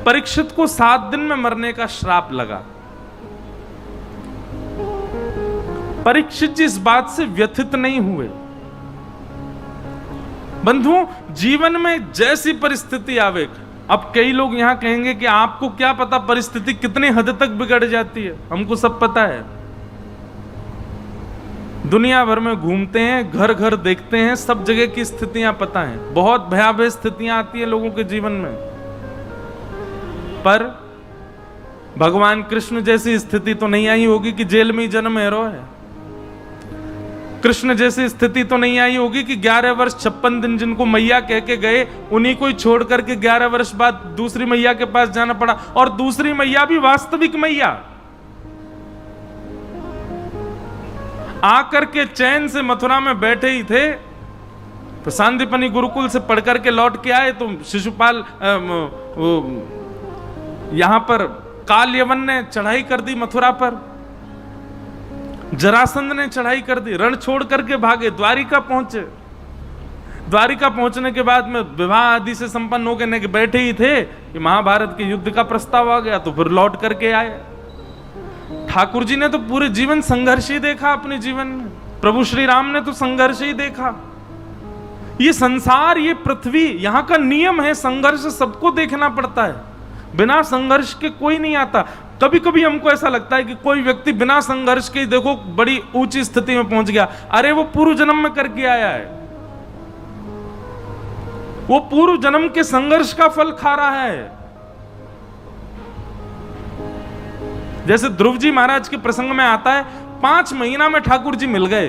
परीक्षित को 7 दिन में मरने का श्राप लगा। परीक्षित जी इस बात से व्यथित नहीं हुए। बंधुओं, जीवन में जैसी परिस्थिति आवे, अब कई लोग यहां कहेंगे कि आपको क्या पता परिस्थिति कितनी हद तक बिगड़ जाती है। हमको सब पता है, दुनिया भर में घूमते हैं, घर घर देखते हैं, सब जगह की स्थितियां पता हैं। बहुत भयावह स्थितियां आती हैं लोगों के जीवन में, पर भगवान कृष्ण जैसी स्थिति तो नहीं आई होगी कि जेल में ही जन्म है रो है। कृष्ण जैसी स्थिति तो नहीं आई होगी कि 11 वर्ष 56 दिन जिनको मैया कह के गए, उन्हीं को ही छोड़ करके 11 वर्ष बाद दूसरी मैया के पास जाना पड़ा, और दूसरी मैया भी वास्तविक मैया। आकर के चैन से मथुरा में बैठे ही थे, तो सांदीपनी गुरुकुल से पढ़ करके लौट के आए तो शिशुपाल यहां पर काल यवन ने चढ़ाई कर दी मथुरा पर, जरासंध ने चढ़ाई कर दी, रण छोड़ करके भागे, द्वारिका पहुंचे। द्वारिका पहुंचने के बाद में विवाह आदि से संपन्न होकर के बैठे ही थे कि महाभारत के युद्ध का प्रस्ताव आ गया, तो फिर लौट करके आए। ठाकुर जी ने तो पूरे जीवन संघर्ष ही देखा अपने जीवन में, प्रभु श्री राम ने तो संघर्ष ही देखा। ये संसार, ये पृथ्वी, यहां का नियम है, संघर्ष सबको देखना पड़ता है। बिना संघर्ष के कोई नहीं आता। कभी कभी हमको ऐसा लगता है कि कोई व्यक्ति बिना संघर्ष के देखो बड़ी ऊंची स्थिति में पहुंच गया, अरे वो पूर्व जन्म में करके आया है, वो पूर्व जन्म के संघर्ष का फल खा रहा है। जैसे ध्रुव जी महाराज के प्रसंग में आता है, 5 महीना में ठाकुर जी मिल गए,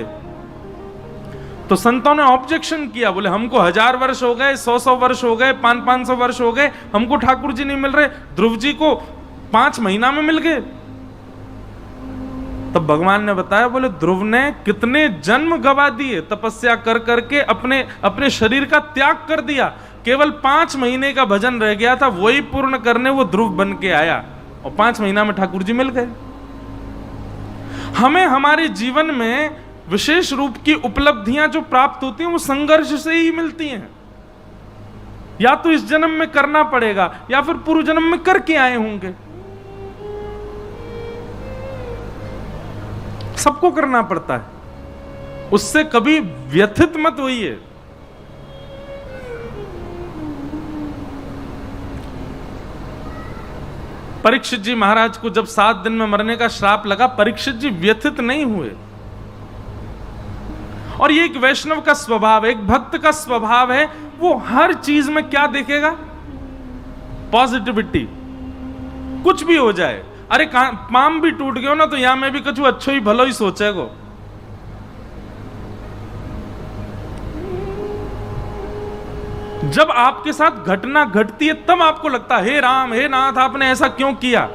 तो संतों ने ऑब्जेक्शन किया, बोले हमको 1000 वर्ष हो गए, 100 वर्ष हो गए, 500 वर्ष हो गए, हमको ठाकुर जी नहीं मिल रहे, ध्रुव जी को 5 महीना में मिल गए। तब भगवान ने बताया, बोले ध्रुव ने कितने जन्म गवा दिए, तपस्या कर करके अपने शरीर का त्याग कर दिया, केवल 5 महीने का भजन रह गया था, वही पूर्ण करने वो ध्रुव बन के आया, और 5 महीना में ठाकुर जी मिल गए। हमें हमारे जीवन में विशेष रूप की उपलब्धियां जो प्राप्त होती हैं वो संघर्ष से ही मिलती हैं। या तो इस जन्म में करना पड़ेगा, या फिर पूर्व जन्म में करके आए होंगे, सबको करना पड़ता है। उससे कभी व्यथित मत होइए। परीक्षित जी महाराज को जब 7 दिन में मरने का श्राप लगा, परीक्षित जी व्यथित नहीं हुए। और ये एक वैष्णव का स्वभाव है, एक भक्त का स्वभाव है, वो हर चीज में क्या देखेगा? पॉजिटिविटी। कुछ भी हो जाए, अरे पाम भी टूट गयो ना, तो यहां मैं भी कछु अच्छो ही भलो ही सोचेगो। जब आपके साथ घटना घटती है तब आपको लगता है, हे राम, हे नाथ, आपने ऐसा क्यों किया?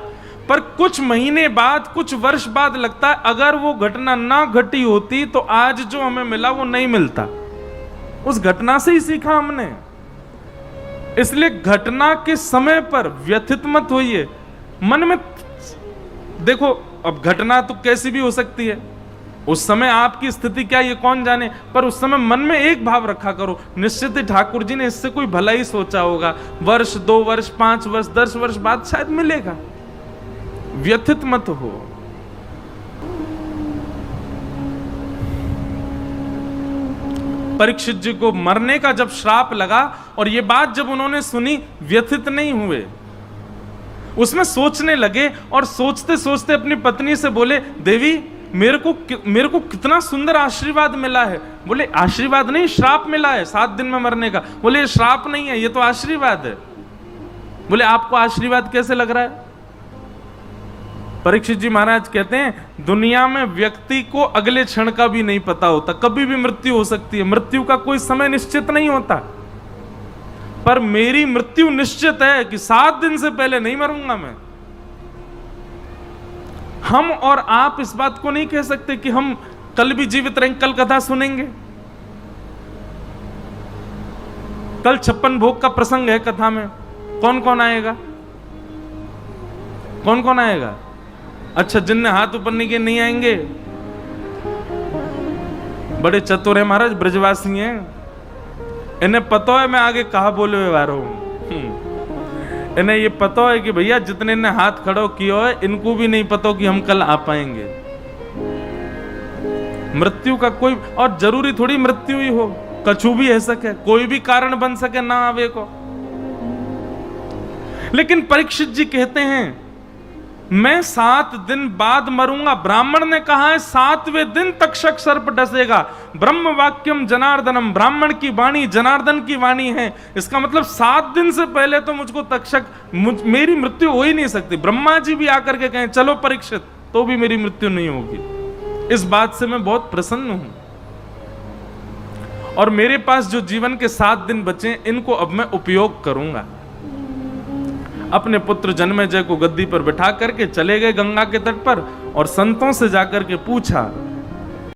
पर कुछ महीने बाद, कुछ वर्ष बाद लगता है, अगर वो घटना ना घटी होती तो आज जो हमें मिला वो नहीं मिलता। उस घटना से ही सीखा हमने। इसलिए घटना के समय पर व्यथित मत होइए। मन में देखो, अब घटना तो कैसी भी हो सकती है, उस समय आपकी स्थिति क्या ये कौन जाने, पर उस समय मन में एक भाव रखा करो, निश्चित ही ठाकुर जी ने इससे कोई भला ही सोचा होगा, वर्ष, 2 वर्ष, 5 वर्ष, 10 वर्ष बाद शायद मिलेगा। व्यथित मत हो। परीक्षित जी को मरने का जब श्राप लगा और ये बात जब उन्होंने सुनी, व्यथित नहीं हुए, उसमें सोचने लगे, और सोचते सोचते अपनी पत्नी से बोले, देवी मेरे को कितना सुंदर आशीर्वाद मिला है। बोले आशीर्वाद नहीं, श्राप मिला है 7 दिन में मरने का। बोले ये श्राप नहीं है, ये तो आशीर्वाद है। बोले आपको आशीर्वाद कैसे लग रहा है? परीक्षित जी महाराज कहते हैं, दुनिया में व्यक्ति को अगले क्षण का भी नहीं पता होता, कभी भी मृत्यु हो सकती है, मृत्यु का कोई समय निश्चित नहीं होता। पर मेरी मृत्यु निश्चित है कि 7 दिन से पहले नहीं मरूंगा मैं। हम और आप इस बात को नहीं कह सकते कि हम कल भी जीवित रहेंगे, कल कथा सुनेंगे। कल 56 भोग का प्रसंग है कथा में, कौन कौन आएगा? कौन कौन आएगा? अच्छा, जिनने हाथ ऊपर नहीं किए नहीं आएंगे। बड़े चतुर है महाराज, ब्रजवासी हैं, इन्हें पता है मैं आगे कहा बोले हुए आ रहा हूं। इन्हें ये पता है कि भैया जितने ने हाथ खड़ो किया है इनको भी नहीं पता कि हम कल आ पाएंगे। मृत्यु का कोई और जरूरी थोड़ी मृत्यु ही हो, कछु भी है सके, कोई भी कारण बन सके ना आवे को। लेकिन परीक्षित जी कहते हैं मैं 7 दिन बाद मरूंगा। ब्राह्मण ने कहा है 7वें दिन तक्षक सर्प डसेगा। ब्रह्म वाक्यम जनार्दनम, ब्राह्मण की वाणी जनार्दन की वाणी है। इसका मतलब 7 दिन से पहले तो मुझको तक्षक, मेरी मृत्यु हो ही नहीं सकती। ब्रह्मा जी भी आकर के कहें चलो परीक्षित, तो भी मेरी मृत्यु नहीं होगी। इस बात से मैं बहुत प्रसन्न हूं और मेरे पास जो जीवन के 7 दिन बचे इनको अब मैं उपयोग करूंगा। अपने पुत्र जन्मेजय को गद्दी पर बिठा करके चले गए गंगा के तट पर और संतों से जाकर के पूछा